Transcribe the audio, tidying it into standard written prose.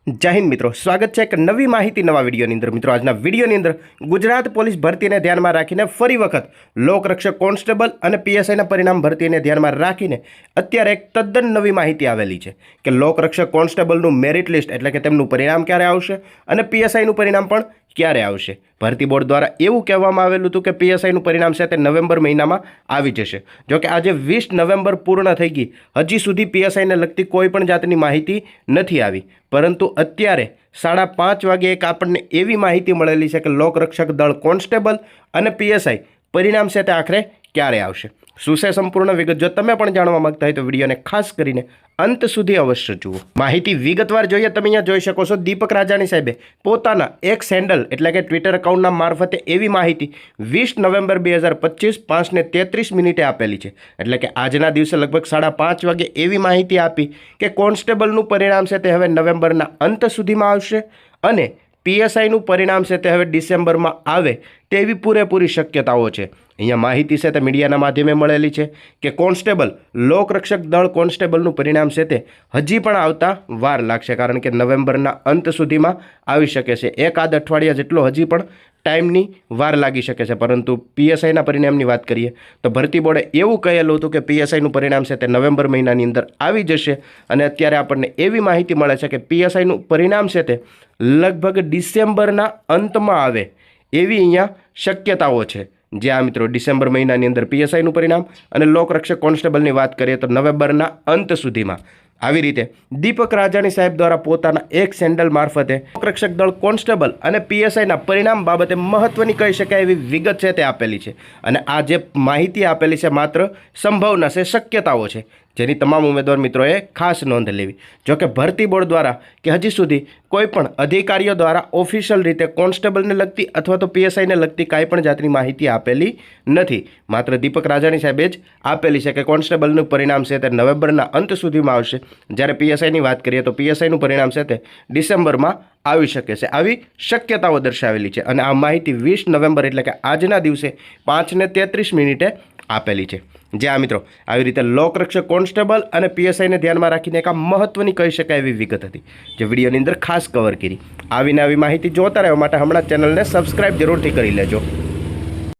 जय हिंद मित्रों, स्वागत है एक नवी माहिती नवा विडियोनी अंदर। मित्रों, आजना विडियोनी अंदर गुजरात पोलीस भरतीने ध्याનમાં રાખીને ફરી વખત લોકરક્ષક કોન્સ્ટેબલ અને પીએસઆઈના પરિણામ ભરતીને ધ્યાનમાં રાખીને અત્યારે એક તદ્દન નવી માહિતી આવેલી છે કે લોકરક્ષક કોન્સ્ટેબલનું મેરિટ લિસ્ટ એટલે કે તેમનું પરિણામ ક્યારે આવશે અને પીએસઆઈનું પરિણામ પણ ક્યારે આવશે। ભરતી બોર્ડ દ્વારા એવું કહેવામાં આવેલું હતું કે પીએસઆઈનું પરિણામ છે તે નવેમ્બર મહિનામાં આવી જશે। જો કે આજે 20 નવેમ્બર પૂર્ણ થઈ ગઈ, હજી સુધી પીએસઆઈને લગતી કોઈ પણ જાતની માહિતી નથી આવી, પરંતુ અત્યારે 5:30 વાગે એક આપણને એવી માહિતી મળેલી છે કે લોકરક્ષક દળ કોન્સ્ટેબલ અને પીએસઆઈ પરિણામ છે તે આખરે ક્યારે આવશે। શું છે સંપૂર્ણ વિગત? જો તમે પણ જાણવા માંગતા હોય તો વિડીયોને ખાસ કરીને અંત સુધી અવશ્ય જુઓ। માહિતી વિગતવાર જોઈએ। તમે અહીંયા જોઈ શકો છો, દીપક રાજાણી સાહેબે પોતાના એક હેન્ડલ એટલે કે ટ્વિટર એકાઉન્ટના મારફતે એવી માહિતી 20 નવેમ્બર 2025 5:33 આપેલી છે। એટલે કે આજના દિવસે લગભગ 5:30 વાગે એવી માહિતી આપી કે કોન્સ્ટેબલનું પરિણામ છે તે હવે નવેમ્બરના અંત સુધીમાં આવશે અને પીએસઆઈનું પરિણામ છે તે હવે ડિસેમ્બરમાં આવે તેવી પૂરેપૂરી શક્યતાઓ છે। અહીંયા માહિતી છે તે મીડિયાના માધ્યમે મળેલી છે કે કોન્સ્ટેબલ લોકરક્ષક દળ કોન્સ્ટેબલનું પરિણામ છે તે હજી પણ આવતા વાર લાગશે, કારણ કે નવેમ્બરના અંત સુધીમાં આવી શકે છે। એકાદ અઠવાડિયા જેટલો હજી પણ ટાઈમની વાર લાગી શકે છે। પરંતુ પીએસઆઈના પરિણામની વાત કરીએ તો ભરતી બોર્ડે એવું કહેલું હતું કે પીએસઆઈનું પરિણામ છે તે નવેમ્બર મહિનાની અંદર આવી જશે અને અત્યારે આપણને એવી માહિતી મળે છે કે પીએસઆઈનું પરિણામ છે તે લગભગ ડિસેમ્બરના અંતમાં આવે એવી અહીંયા શક્યતાઓ છે। જે આ મિત્રો ડિસેમ્બર મહિનાની અંદર પીએસઆઈનું પરિણામ અને લોકરક્ષક કોન્સ્ટેબલની વાત કરીએ તો નવેમ્બરના અંત સુધીમાં। આવી રીતે દીપક રાજાણી સાહેબ દ્વારા પોતાના એક સેન્ડલ મારફતે લોકરક્ષક દળ કોન્સ્ટેબલ અને પીએસઆઈના પરિણામ બાબતે મહત્વની કહી શકાય એવી વિગત છે તે આપેલી છે અને આ જે માહિતી આપેલી છે માત્ર સંભાવના છે, શક્યતાઓ છે, જેની તમામ ઉમેદવાર મિત્રોએ ખાસ નોંધ લેવી। જોકે ભરતી બોર્ડ દ્વારા કે હજી સુધી કોઈપણ અધિકારીઓ દ્વારા ઓફિશિયલ રીતે કોન્સ્ટેબલને લગતી અથવા તો પીએસઆઈને લગતી કાંઈ પણ જાતની માહિતી આપેલી નથી। માત્ર દીપક રાજાણી સાહેબે જ આપેલી છે કે કોન્સ્ટેબલનું પરિણામ છે તે નવેમ્બરના અંત સુધીમાં આવશે, જ્યારે પીએસઆઈની વાત કરીએ તો પીએસઆઈનું પરિણામ છે તે ડિસેમ્બરમાં આવી શકે છે, આવી શક્યતાઓ દર્શાવેલી છે અને આ માહિતી 20 નવેમ્બર એટલે કે આજના દિવસે 5:33 આપેલી છે। જે આ મિત્રો આવી રીતે લોકરક્ષક કોન્સ્ટેબલ અને પીએસઆઈને ધ્યાનમાં રાખીને એક આ મહત્વની કહી શકાય એવી વિગત હતી જે વિડીયોની અંદર ખાસ કવર કરી। આવીને આવી માહિતી જોતા રહેવા માટે હમણાં ચેનલને સબસ્ક્રાઇબ જરૂરથી કરી લેજો।